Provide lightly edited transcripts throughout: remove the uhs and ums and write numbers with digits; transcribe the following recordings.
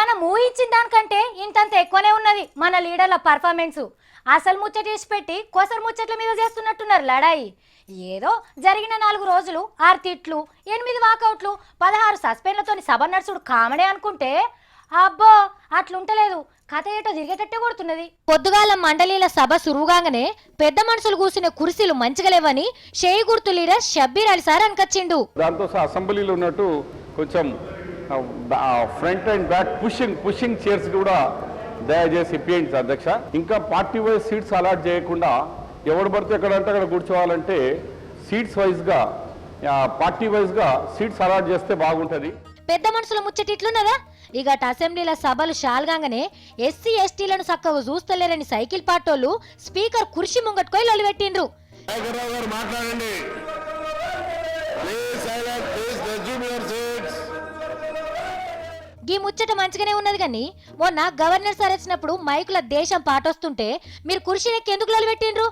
మనం ఊహించిన దానికంటే ఇంతంత ఎక్కువనే ఉన్నది మన లీడర్ల పర్ఫార్మెన్స్. అసలు ముచ్చట చేసి పెట్టి కొసరు ముచ్చట్ల మీద చేస్తున్నట్టున్నారు లడాయి. ఏదో జరిగిన 4 రోజులు 6 తిట్లు 8 వాకౌట్లు 16 సస్పెండ్లతోని సభ నడుచుడు కామనే అనుకుంటే అబ్బో అట్లుంటలేదు. కథ ఏటో తిరిగేటట్టే కొడుతున్నది. పొద్దుగాల మండలీల సభ సురువుగానే పెద్ద మనుషులు కూర్చునే కుర్చీలు మంచిగా లేవని షేయి గుర్తు లీడర్ షబ్బీర్ అలీ సార్ అనకొచ్చిండు. దాంతో అసెంబ్లీలో ఉన్నట్టు కొంచెం front and back pushing chairs కూడా దయచేసి ఇప్పియండి అధ్యక్ష. ఇంకా పార్టీ వైజ్ సీట్స్ అలాట్ చేయకుండా ఎవడు పడితే ఎక్కడంటే అక్కడ కూర్చోవాలంటే సీట్స్ వైజ్గా పార్టీ వైజ్గా సీట్స్ అలాట్ చేస్తే బాగుంటుంది. పెద్ద మనుషుల ముచ్చటిట్లున్నదా? ఇక అసెంబ్లీల సభలు షాల్గానే ఎస్సీ ఎస్టీలను చక్కగా చూస్తలేరని సైకిల్ పాటోళ్ళు స్పీకర్ కుర్చీ ముంగట్టుకొని లొలిపెట్టిండ్రు. ఈ ముచ్చట మంచిగానే ఉన్నది కానీ మొన్న గవర్నర్ సార్ వచ్చినప్పుడు మైకుల దేశం పాటొస్తుంటే మీరు కుర్చీలెక్కి ఎందుకు లొలిపెట్టిండ్రు?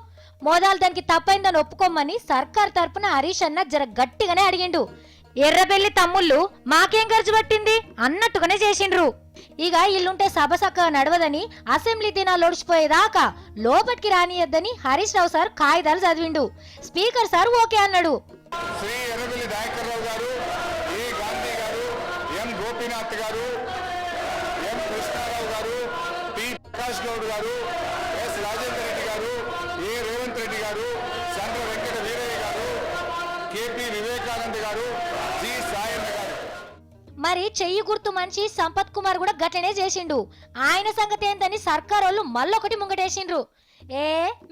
మోదాలు దానికి తప్పైందని ఒప్పుకోమని సర్కార్ తరపున హరీష్ అన్న జర గట్టిగానే అడిగిండు. ఎర్రబెల్లి తమ్ముళ్ళు మాకేం ఖర్చు పట్టింది అన్నట్టుగానే చేసిండ్రు. ఇక ఇల్లుంటే సభ సక్కగా నడవదని అసెంబ్లీ దినాలు ఒడిచిపోయేదాకా లోపటికి రానియద్దని హరీష్ రావు సార్ కాగితాలు చదివిండు. స్పీకర్ సార్ ఓకే అన్నాడు. శ్రీ ఎర్రబెల్లి దయాకర్ రావు గారు, ఏ గాంధీ గారు, ఎం గోపీనాథ్ గారు, ఎం కృష్ణారావు గారు, పి ప్రకాష్ గౌడ్ గారు, ఎస్ రాజేందర్ రెడ్డి గారు, ఏ రేవంత్ రెడ్డి గారు, చంద్ర వెంకట వీరయ్య గారు, కేపీ వివేకానంద్ గారు, జి సాయన్న గారు. మరి చెయ్యి గుర్తు మనిషి సంపత్ కుమార్ కూడా గట్లనే చేసిండు. ఆయన సంగతి ఏంటని సర్కార్ వాళ్ళు మళ్ళొకటి ముంగటేసిండ్రు.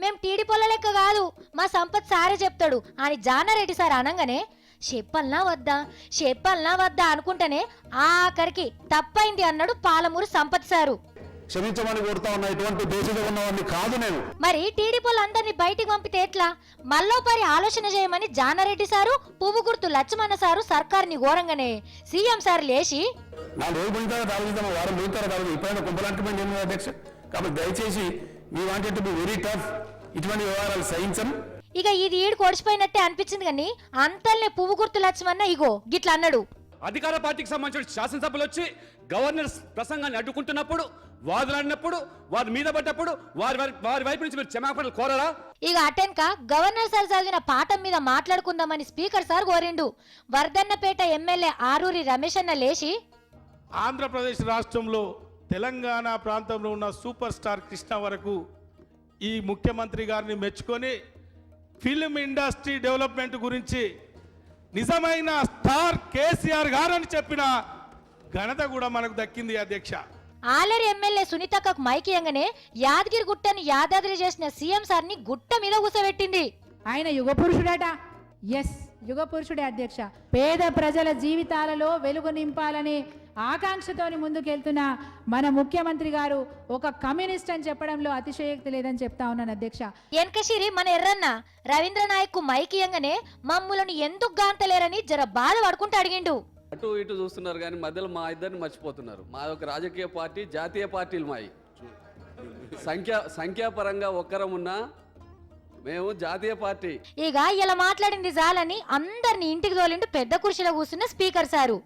మేం టీడీపీల లెక్క కాదు, మా సంపత్ సారే చెప్తాడు అని జానారెడ్డి సార్ అనగానే చెప్పల్నా వద్దా అనుకుంటేనే ఆఖరికి తప్పైంది అన్నాడు పాలమూరు సంపత్ సారు. క్షమించమని కోరుతా ఉన్నా, ఇటువంటి దేశంలో ఉన్నవాడిని కాదు నేను. మరి టీడీపీలు అందరినీ బయటికి పంపితే ఎట్లా? మళ్ళోపరి ఆలోచన చేయమని జానారెడ్డి సారు పువ్వు గుర్తు లక్ష్మణ సారు సర్కార్ని ఘోరంగానే సీఎం సార్ లేచి 4 రోజులు పోయిన తర్వాత ఆలోచిద్దాం, వారం పోయిన తర్వాత ఆలోచిద్దాం. ఇప్పుడైనా కుంపలాంటి అధ్యక్ష. కాబట్టి దయచేసి మీ wanted to be very tough, ఇటువంటి వ్యవహారాలు సహించం. ఇక ఇది ఈడు కొడిచిపోయినట్టే అనిపించింది కానీ అంతల్నే పువ్వు గుర్తు లక్ష్మణ ఇగో గిట్లా అన్నాడు. అధికార పార్టీకి సంబంధించిన శాసనసభలు వచ్చి గవర్నర్ ప్రసంగాన్ని అడ్డుకుంటున్నప్పుడు, వాదులాడినప్పుడు, వారి మీద పడ్డప్పుడు వారి వైపు నుంచి మీరు క్షమాపణలు కోరరా? ఇక అటెన్క గవర్నర్ సార్ చదివిన పాఠం మీద మాట్లాడుకుందామని స్పీకర్ సార్ కోరిండు. వర్ధన్నపేట ఎమ్మెల్యే ఆరూరి రమేష్ అన్న లేచి ఆంధ్రప్రదేశ్ రాష్ట్రంలో తెలంగాణ ప్రాంతంలో ఉన్న సూపర్ స్టార్ కృష్ణ వరకు ఈ ముఖ్యమంత్రి గారిని మెచ్చుకొని ఫిల్మ్ ఇండస్ట్రీ డెవలప్మెంట్ గురించి నిజమైన స్టార్ కేసీఆర్ గారు అని చెప్పిన ఘనత కూడా మనకు దక్కింది అధ్యక్ష. ఆలేరు ఎమ్మెల్యే సునీతక్కకు మైకియంగానే యాదగిరి గుట్టని యాదాద్రి చేసిన సీఎం సార్ని గుట్ట మీద కూసబెట్టింది. ఆయన యుగ పురుషుడట. ఎస్, యుగ పురుషుడే అధ్యక్ష. పేద ప్రజల జీవితాలలో వెలుగు నింపాలనే ఆకాంక్షతోని ముందుకెళ్తున్న మన ముఖ్యమంత్రి గారు ఒక కమ్యూనిస్ట్ అని చెప్పడంలో అతిశయోక్తి లేదని చెప్తా ఉన్నాను అధ్యక్ష. ఎన్కశిరి మన ఎర్రన్న రవీంద్ర నాయక్ కు మైకియంగానే మమ్ములను ఎందుకు గాంతలేరని జర బాధ పడుకుంటూ అడిగిండు. అటు ఇటు చూస్తున్నారు కానీ మధ్యలో మా ఇద్దరిని మర్చిపోతున్నారు. మా ఒక రాజకీయ పార్టీ, జాతీయ పార్టీలు మాయి. సంఖ్యాపరంగా ఒక్కరం ఉన్నా మేము జాతీయ పార్టీ. ఇక ఇలా మాట్లాడింది చాలని అందరిని ఇంటికి తోలిండు పెద్ద కుర్చీలో కూర్చున్న స్పీకర్ సారు.